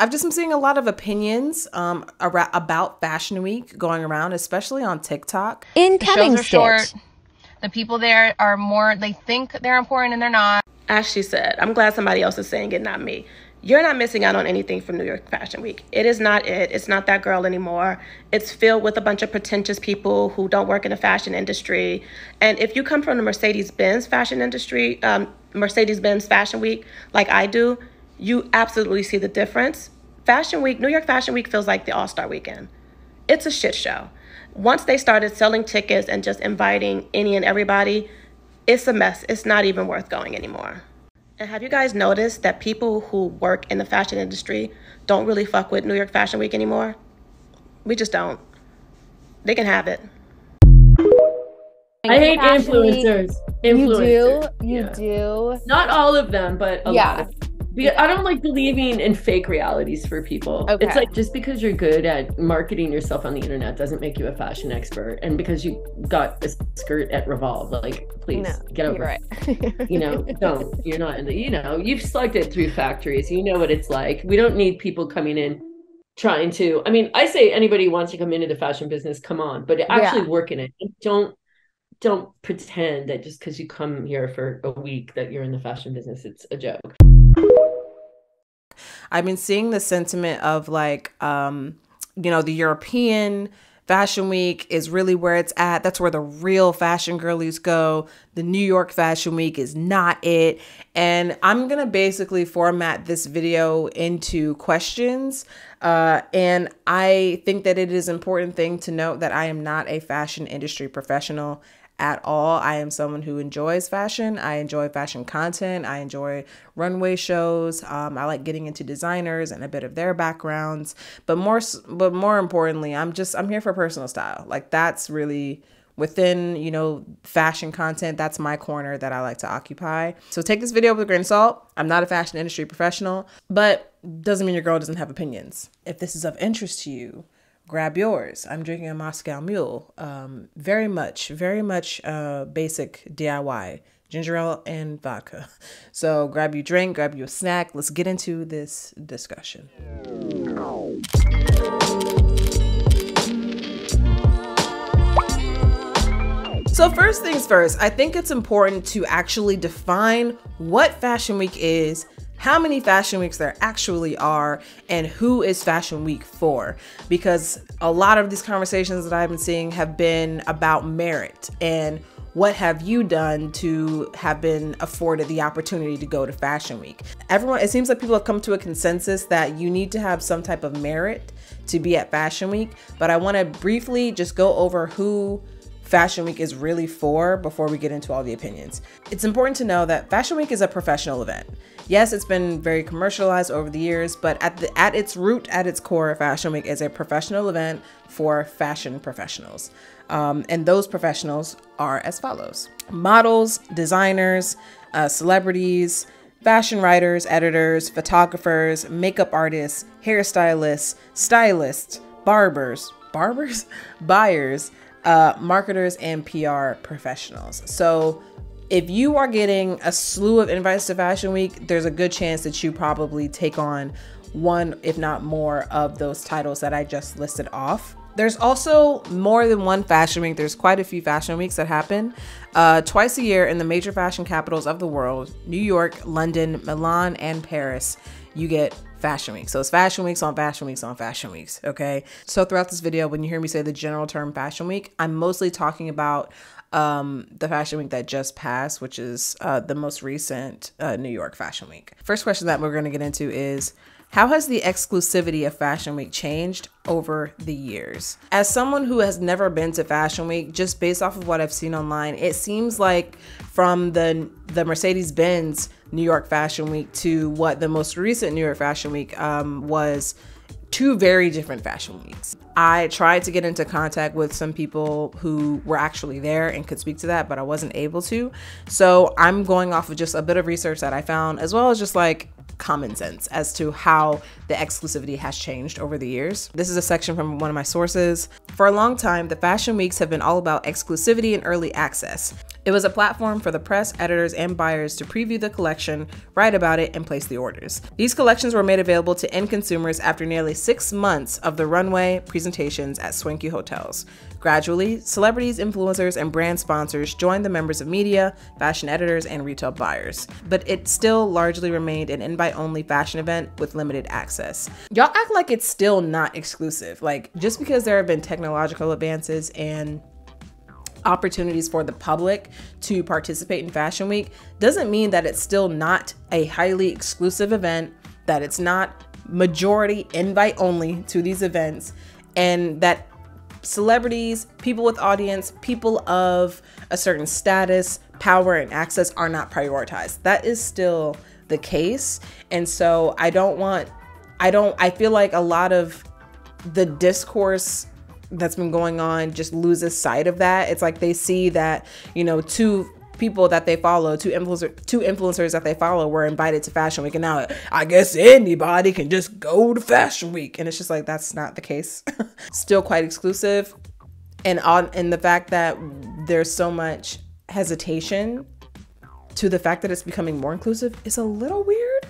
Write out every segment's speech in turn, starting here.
I've just been seeing a lot of opinions about Fashion Week going around, especially on TikTok. Incoming short. The people there are more, they think they're important and they're not. As she said, I'm glad somebody else is saying it, not me. You're not missing out on anything from New York Fashion Week. It is not it. It's not that girl anymore. It's filled with a bunch of pretentious people who don't work in the fashion industry. And if you come from the Mercedes-Benz fashion industry, Mercedes-Benz Fashion Week, like I do, you absolutely see the difference. Fashion Week, New York Fashion Week feels like the All-Star Weekend. It's a shit show. Once they started selling tickets and just inviting any and everybody, it's a mess. It's not even worth going anymore. And have you guys noticed that people who work in the fashion industry don't really fuck with New York Fashion Week anymore? We just don't. They can have it. I hate influencers. You do? Not all of them, but a lot of them. Because I don't like believing in fake realities for people. Okay. It's like, just because you're good at marketing yourself on the internet doesn't make you a fashion expert. And because you got a skirt at Revolve, like, please get over it. You know, don't. You're not in the, you know, you've slugged it through factories. You know what it's like. We don't need people coming in trying to, I mean, I say anybody who wants to come into the fashion business, come on, but actually work in it. Don't pretend that just because you come here for a week that you're in the fashion business. It's a joke. I've been seeing the sentiment of like, you know, the European Fashion Week is really where it's at. That's where the real fashion girlies go. The New York Fashion Week is not it. And I'm going to basically format this video into questions. And I think that it is an important thing to note that I am not a fashion industry professional at all. I am someone who enjoys fashion. I enjoy fashion content. I enjoy runway shows. I like getting into designers and a bit of their backgrounds, but more importantly, I'm here for personal style. Like, that's really within, you know, fashion content. That's my corner that I like to occupy. So take this video with a grain of salt. I'm not a fashion industry professional, but doesn't mean your girl doesn't have opinions. If this is of interest to you, grab yours. I'm drinking a Moscow Mule. Very much basic DIY, ginger ale and vodka. So grab your drink, grab you a snack. Let's get into this discussion. So first things first, I think it's important to actually define what Fashion Week is, how many Fashion Weeks there actually are, and who is Fashion Week for. Because a lot of these conversations that I've been seeing have been about merit and what have you done to have been afforded the opportunity to go to Fashion Week. It seems like people have come to a consensus that you need to have some type of merit to be at Fashion Week, but I want to briefly just go over who Fashion Week is really for before we get into all the opinions. It's important to know that Fashion Week is a professional event. Yes, it's been very commercialized over the years, but at its root, at its core, Fashion Week is a professional event for fashion professionals. And those professionals are as follows: models, designers, celebrities, fashion writers, editors, photographers, makeup artists, hairstylists, stylists, barbers, buyers, marketers, and PR professionals. So if you are getting a slew of invites to Fashion Week, there's a good chance that you probably take on one, if not more, of those titles that I just listed off. There's also more than one Fashion Week. There's quite a few Fashion Weeks that happen twice a year in the major fashion capitals of the world: New York, London, Milan, and Paris. You get Fashion Week. So it's Fashion Weeks on Fashion Weeks on Fashion Weeks, okay? So throughout this video, when you hear me say the general term Fashion Week, I'm mostly talking about the Fashion Week that just passed, which is the most recent New York Fashion Week. First question that we're going to get into is, how has the exclusivity of Fashion Week changed over the years? As someone who has never been to Fashion Week, just based off of what I've seen online, it seems like from the Mercedes-Benz New York Fashion Week to what the most recent New York Fashion Week was, two very different fashion weeks. I tried to get into contact with some people who were actually there and could speak to that, but I wasn't able to. So I'm going off of just a bit of research that I found, as well as just like common sense as to how the exclusivity has changed over the years. This is a section from one of my sources. For a long time, the fashion weeks have been all about exclusivity and early access. It was a platform for the press, editors, and buyers to preview the collection, write about it, and place the orders. These collections were made available to end consumers after nearly 6 months of the runway presentations at swanky hotels. Gradually, celebrities, influencers, and brand sponsors joined the members of media, fashion editors, and retail buyers. But it still largely remained an invite-only fashion event with limited access. Y'all act like it's still not exclusive. Like, just because there have been technological advances and opportunities for the public to participate in Fashion Week doesn't mean that it's still not a highly exclusive event, that it's not majority invite only to these events, and that celebrities, people with audience, people of a certain status, power, and access are not prioritized. That is still the case. And so I feel like a lot of the discourse that's been going on just loses sight of that. It's like they see that, you know, two people that they follow, two influencers that they follow were invited to Fashion Week, and now I guess anybody can just go to Fashion Week. And it's just like, that's not the case. Still quite exclusive. And the fact that there's so much hesitation to the fact that it's becoming more inclusive is a little weird.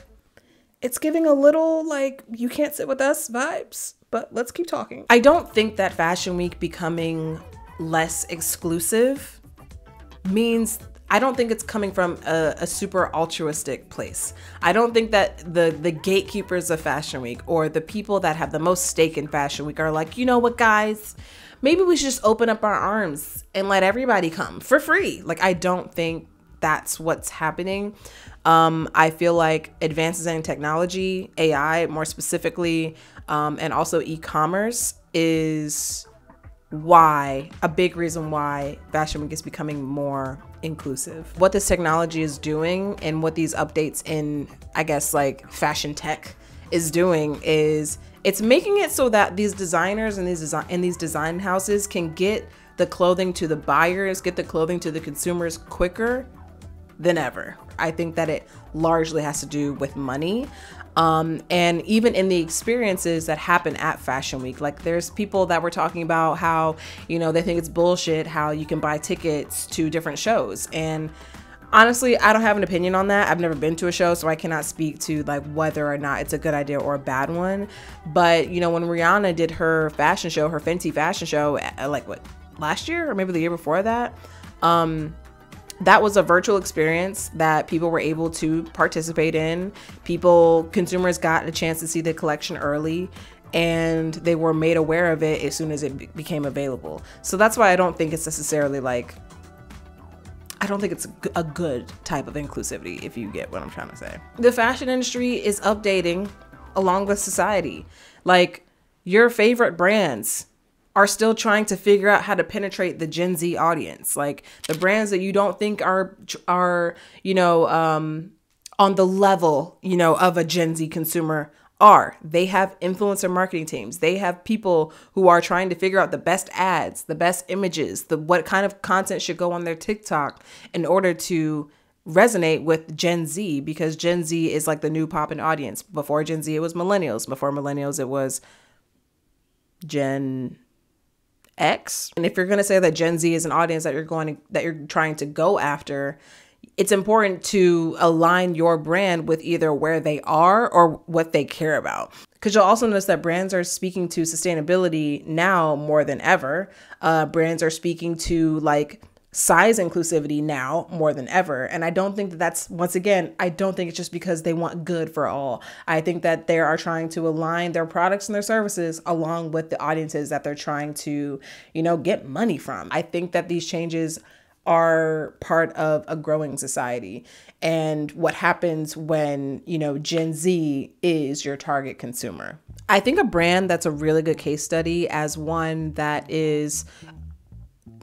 It's giving a little like, you can't sit with us vibes. But let's keep talking. I don't think that Fashion Week becoming less exclusive means, I don't think it's coming from a super altruistic place. I don't think that the gatekeepers of Fashion Week or the people that have the most stake in Fashion Week are like, you know what, guys, maybe we should just open up our arms and let everybody come for free. Like, I don't think that's what's happening. I feel like advances in technology, AI more specifically, and also e-commerce is a big reason why Fashion Week is becoming more inclusive. What this technology is doing and what these updates in, I guess, like fashion tech is doing is it's making it so that these designers and these design houses can get the clothing to the buyers, get the clothing to the consumers quicker than ever. I think that it largely has to do with money. And even in the experiences that happen at Fashion Week, like there's people that were talking about how, you know, they think it's bullshit how you can buy tickets to different shows. And honestly, I don't have an opinion on that. I've never been to a show, so I cannot speak to like whether or not it's a good idea or a bad one. But, you know, when Rihanna did her fashion show, her Fenty fashion show, like what, last year or maybe the year before that, that was a virtual experience that people were able to participate in. Consumers got a chance to see the collection early, and they were made aware of it as soon as it became available. So that's why I don't think it's necessarily like, I don't think it's a good type of inclusivity, if you get what I'm trying to say. The fashion industry is updating along with society. Like, your favorite brands are still trying to figure out how to penetrate the Gen Z audience. Like, the brands that you don't think are you know, on the level, you know, of a Gen Z consumer they have influencer marketing teams. They have people who are trying to figure out the best ads, the best images, what kind of content should go on their TikTok in order to resonate with Gen Z, because Gen Z is like the new poppin' audience. Before Gen Z, it was millennials. Before millennials, it was Gen X. And if you're going to say that Gen Z is an audience that you're trying to go after, it's important to align your brand with either where they are or what they care about. Because you'll also notice that brands are speaking to sustainability now more than ever. Brands are speaking to like size inclusivity now more than ever. And I don't think that that's, once again, I don't think it's just because they want good for all. I think that they are trying to align their products and their services along with the audiences that they're trying to, you know, get money from. I think that these changes are part of a growing society and what happens when, you know, Gen Z is your target consumer. I think a brand that's a really good case study as one that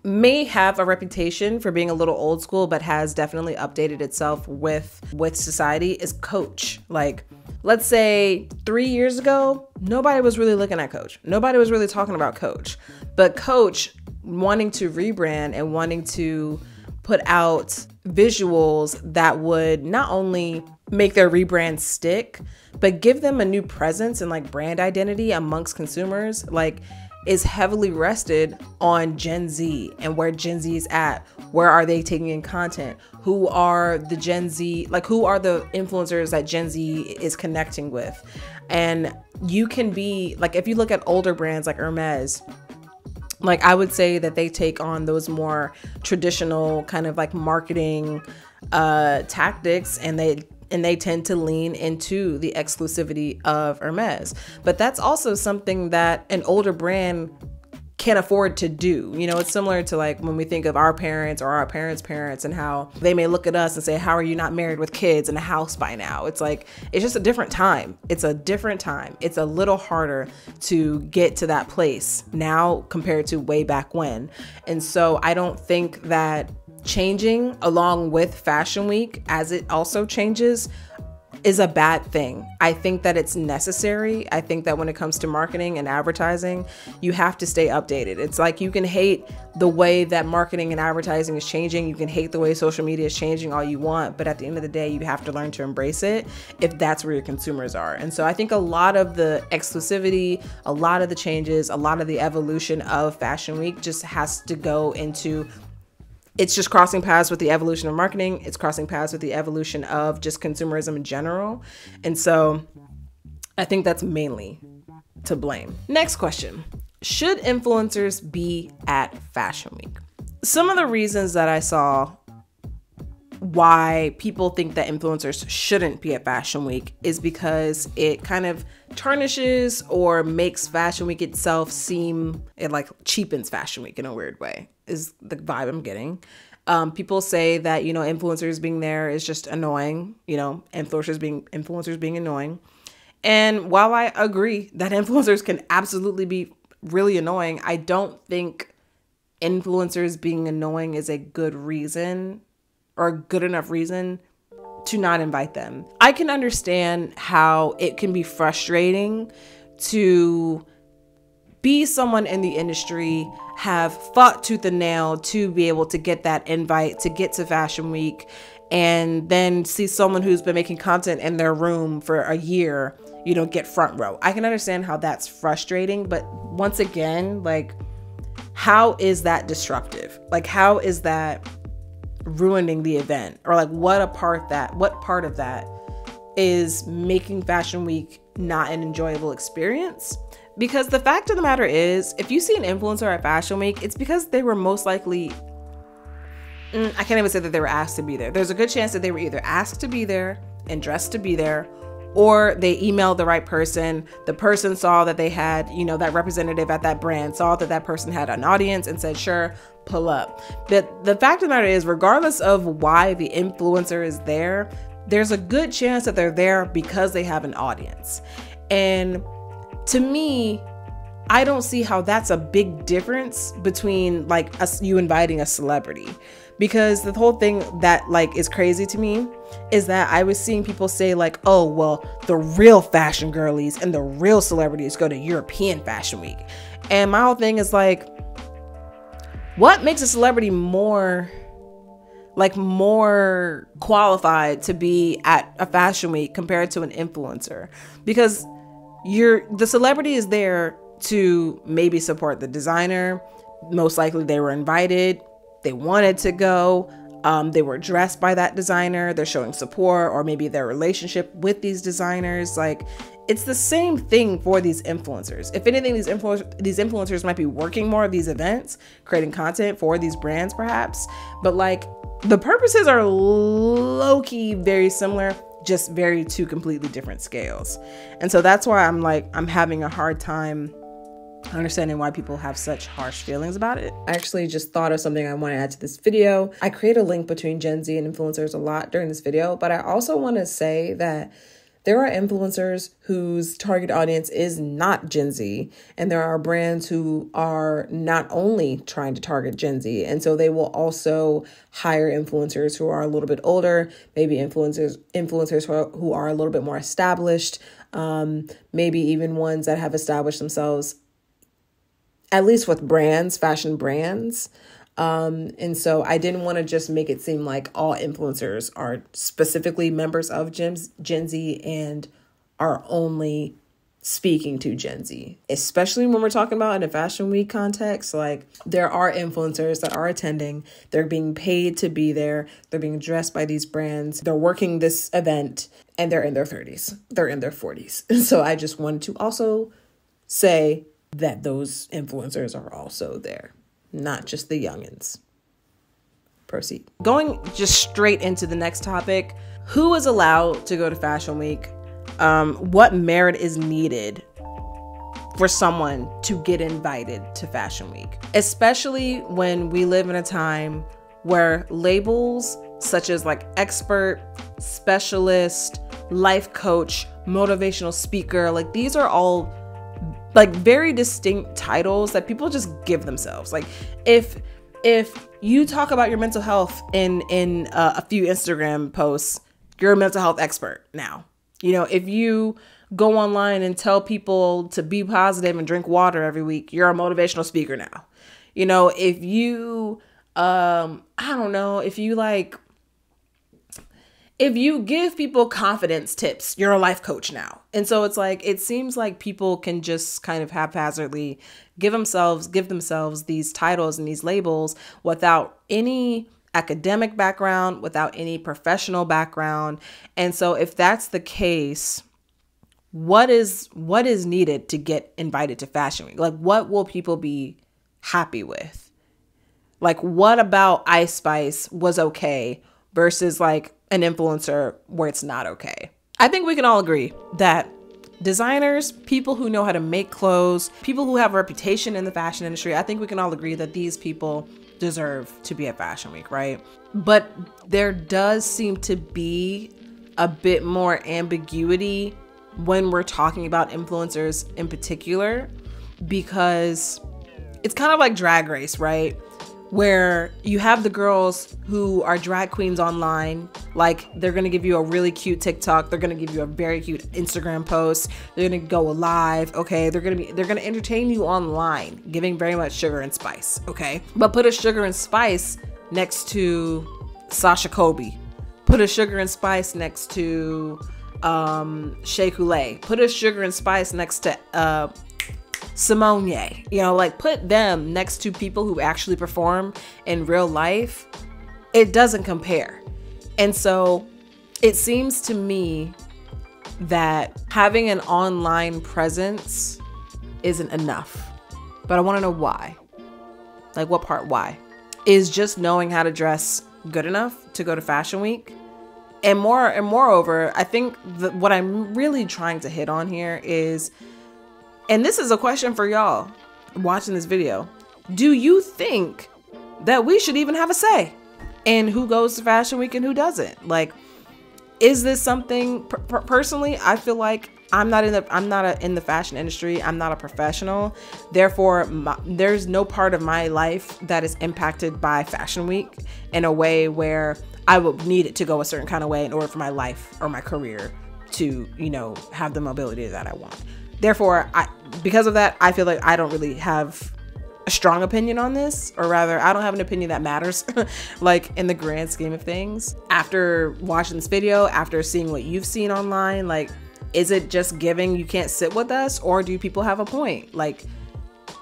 may have a reputation for being a little old school, but has definitely updated itself with society is Coach. Like, let's say 3 years ago, nobody was really looking at Coach. Nobody was really talking about Coach, but Coach wanting to rebrand and wanting to put out visuals that would not only make their rebrand stick, but give them a new presence and like brand identity amongst consumers, like is heavily rested on Gen Z and where Gen Z is at. Where are they taking in content? Who are the Gen Z, like who are the influencers that Gen Z is connecting with? And you can be like, if you look at older brands like Hermes, like I would say that they take on those more traditional kind of like marketing tactics, and they tend to lean into the exclusivity of Hermes. But that's also something that an older brand can't afford to do. You know, it's similar to like when we think of our parents or our parents' parents and how they may look at us and say, how are you not married with kids and a house by now? It's like, it's just a different time. It's a different time. It's a little harder to get to that place now compared to way back when. And so I don't think that changing along with Fashion Week as it also changes is a bad thing. I think that it's necessary. I think that when it comes to marketing and advertising, you have to stay updated. It's like you can hate the way that marketing and advertising is changing. You can hate the way social media is changing all you want, but at the end of the day, you have to learn to embrace it if that's where your consumers are. And so I think a lot of the exclusivity, a lot of the changes, a lot of the evolution of Fashion Week just has to go into, it's just crossing paths with the evolution of marketing. It's crossing paths with the evolution of just consumerism in general. And so I think that's mainly to blame. Next question. Should influencers be at Fashion Week? Some of the reasons that I saw why people think that influencers shouldn't be at Fashion Week is because it kind of tarnishes or makes Fashion Week itself seem, it like cheapens Fashion Week in a weird way, is the vibe I'm getting. People say that, you know, influencers being there is just annoying, you know, influencers being annoying. And while I agree that influencers can absolutely be really annoying, I don't think influencers being annoying is a good reason or a good enough reason to not invite them. I can understand how it can be frustrating to be someone in the industry, have fought tooth and nail to be able to get that invite, to get to Fashion Week, and then see someone who's been making content in their room for a year, you know, get front row. I can understand how that's frustrating, but once again, like, how is that disruptive? Like, how is that ruining the event? Or like what part of that is making Fashion Week not an enjoyable experience? Because the fact of the matter is, if you see an influencer at Fashion Week, it's because they were most likely, I can't even say that they were asked to be there. There's a good chance that they were either asked to be there and dressed to be there, or they emailed the right person. The person saw that they had, you know, that representative at that brand saw that that person had an audience and said, sure, pull up. But the fact of the matter is, regardless of why the influencer is there, there's a good chance that they're there because they have an audience. And to me, I don't see how that's a big difference between like you inviting a celebrity. Because the whole thing that like is crazy to me is that I was seeing people say like, oh, well, the real fashion girlies and the real celebrities go to European Fashion Week. And my whole thing is like, what makes a celebrity more qualified to be at a Fashion Week compared to an influencer? Because the celebrity is there to maybe support the designer. Most likely they were invited. They wanted to go. They were dressed by that designer. They're showing support, or maybe their relationship with these designers. Like, it's the same thing for these influencers. If anything, these influencers might be working more of these events, creating content for these brands perhaps. But like, the purposes are low-key very similar, just very two completely different scales. And so that's why I'm having a hard time understanding why people have such harsh feelings about it. I actually just thought of something I want to add to this video. I create a link between Gen Z and influencers a lot during this video, but I also want to say that there are influencers whose target audience is not Gen Z, and there are brands who are not only trying to target Gen Z, and so they will also hire influencers who are a little bit older, maybe influencers who are a little bit more established, maybe even ones that have established themselves at least with brands, fashion brands. And so I didn't want to just make it seem like all influencers are specifically members of Gen Z and are only speaking to Gen Z, especially when we're talking about in a fashion week context. Like, there are influencers that are attending, they're being paid to be there, they're being dressed by these brands, they're working this event, and they're in their 30s, they're in their 40s. And so I just wanted to also say that those influencers are also there, not just the youngins. Proceed. Going just straight into the next topic, who is allowed to go to Fashion Week? What merit is needed for someone to get invited to Fashion Week, especially when we live in a time where labels such as like expert, specialist, life coach, motivational speaker, like these are all like very distinct titles that people just give themselves. Like if you talk about your mental health in a few Instagram posts, you're a mental health expert now. You know, if you go online and tell people to be positive and drink water every week, you're a motivational speaker now. You know, if you, I don't know, if you give people confidence tips, you're a life coach now. And so it's like, it seems like people can just kind of haphazardly give themselves these titles and these labels without any academic background, without any professional background. And so if that's the case, what is needed to get invited to Fashion Week? Like, what will people be happy with? Like, what about Ice Spice was okay versus like an influencer where it's not okay? I think we can all agree that designers, people who know how to make clothes, people who have a reputation in the fashion industry, I think we can all agree that these people deserve to be at Fashion Week, right? But there does seem to be a bit more ambiguity when we're talking about influencers in particular, because it's kind of like Drag Race, right? Where you have the girls who are drag queens online, like they're gonna give you a really cute TikTok, they're gonna give you a very cute Instagram post, they're gonna go live, okay? They're gonna entertain you online, giving very much sugar and spice, okay? But put a sugar and spice next to Sasha Colby, put a sugar and spice next to Shea Coulee, put a sugar and spice next to Simone Ye, you know, like put them next to people who actually perform in real life. It doesn't compare. And so it seems to me that having an online presence isn't enough, but I want to know why. Like, what part? Why? Is just knowing how to dress good enough to go to Fashion Week? And moreover, I think what I'm really trying to hit on here is, and this is a question for y'all watching this video, do you think that we should even have a say in who goes to Fashion Week and who doesn't? Like, is this something, personally, I feel like I'm not in the fashion industry. I'm not a professional. Therefore, there's no part of my life that is impacted by Fashion Week in a way where I would need it to go a certain kind of way in order for my life or my career to, you know, have the mobility that I want. Therefore, because of that, I feel like I don't really have a strong opinion on this, or rather, I don't have an opinion that matters, like in the grand scheme of things. After watching this video, after seeing what you've seen online, like, is it just giving you can't sit with us, or do people have a point? Like,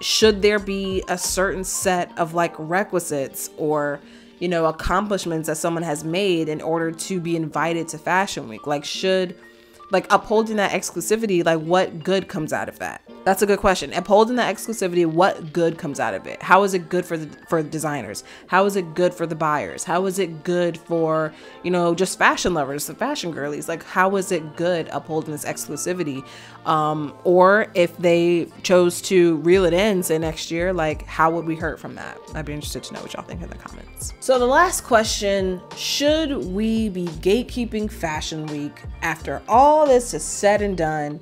should there be a certain set of like requisites or, you know, accomplishments that someone has made in order to be invited to Fashion Week? Like, should, like, upholding that exclusivity, like, what good comes out of that? That's a good question. Upholding that exclusivity, what good comes out of it? How is it good for designers? How is it good for the buyers? How is it good for, you know, just fashion lovers, the fashion girlies? Like, how is it good upholding this exclusivity? Or if they chose to reel it in, say next year, like, how would we hurt from that? I'd be interested to know what y'all think in the comments. So the last question, should we be gatekeeping Fashion Week after all this is said and done?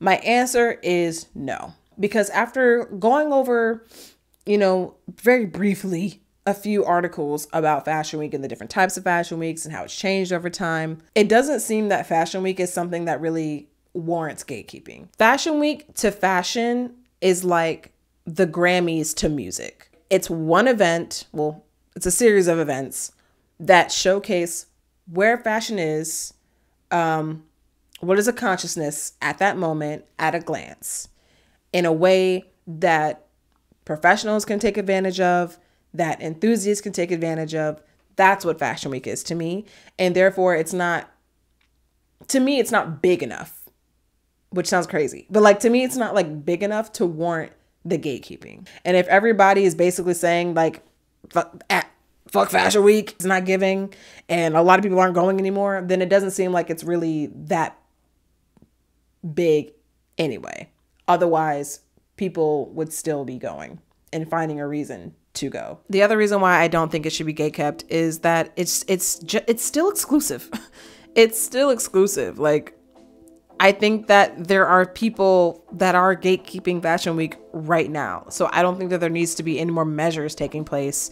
My answer is no, because after going over, you know, very briefly a few articles about Fashion Week and the different types of Fashion Weeks and how it's changed over time, it doesn't seem that Fashion Week is something that really warrants gatekeeping. Fashion Week to fashion is like the Grammys to music. It's one event, well, it's a series of events that showcase where fashion is, what is a consciousness at that moment at a glance, in a way that professionals can take advantage of, that enthusiasts can take advantage of. That's what Fashion Week is to me. And therefore it's not, to me, it's not big enough, which sounds crazy, but like, to me, it's not like big enough to warrant the gatekeeping. And if everybody is basically saying like, fuck Fashion Week, it's not giving, and a lot of people aren't going anymore, then it doesn't seem like it's really that big anyway. Otherwise, people would still be going and finding a reason to go. The other reason why I don't think it should be gatekept is that it's still exclusive. It's still exclusive. Like, I think that there are people that are gatekeeping Fashion Week right now. So I don't think that there needs to be any more measures taking place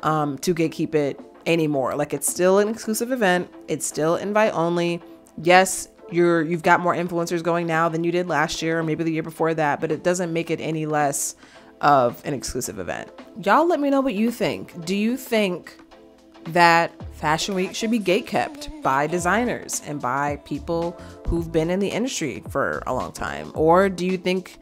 to gatekeep it anymore. Like, it's still an exclusive event. It's still invite only. Yes, you've got more influencers going now than you did last year or maybe the year before that, but it doesn't make it any less of an exclusive event. Y'all let me know what you think. Do you think that Fashion Week should be gatekept by designers and by people who've been in the industry for a long time? Or do you think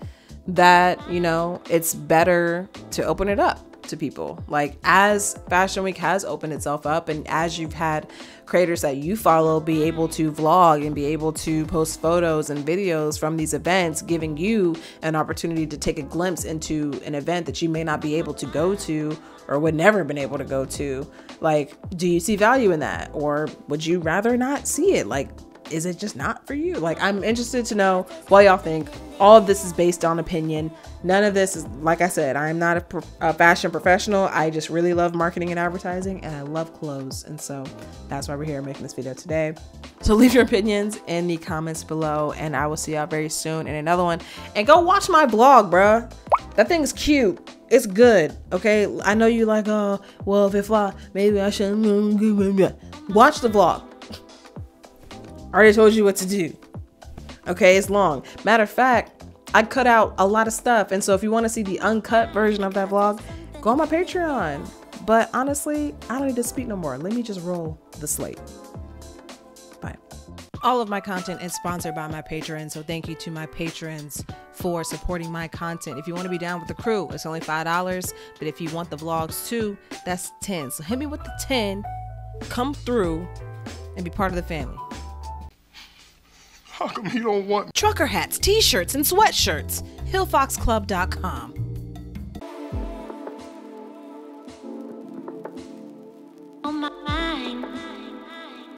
that, you know, it's better to open it up to people? Like, as Fashion Week has opened itself up, and as you've had creators that you follow be able to vlog and be able to post photos and videos from these events, giving you an opportunity to take a glimpse into an event that you may not be able to go to or would never have been able to go to, like, do you see value in that? Or would you rather not see it? Like, is it just not for you? Like, I'm interested to know what y'all think. All of this is based on opinion. None of this is, like I said, I'm not a fashion professional. I just really love marketing and advertising, and I love clothes. And so that's why we're here making this video today. So leave your opinions in the comments below, and I will see y'all very soon in another one. And go watch my vlog, bruh. That thing's cute. It's good. Okay. I know you like, oh, well, if I, maybe I shouldn't. Watch the vlog. I already told you what to do. Okay, it's long. Matter of fact, I cut out a lot of stuff. And so if you want to see the uncut version of that vlog, go on my Patreon. But honestly, I don't need to speak no more. Let me just roll the slate. Bye. All of my content is sponsored by my patrons. So thank you to my patrons for supporting my content. If you want to be down with the crew, it's only $5. But if you want the vlogs too, that's $10. So hit me with the 10, come through and be part of the family. How come you don't want trucker hats, t-shirts, and sweatshirts? hillfoxclub.com.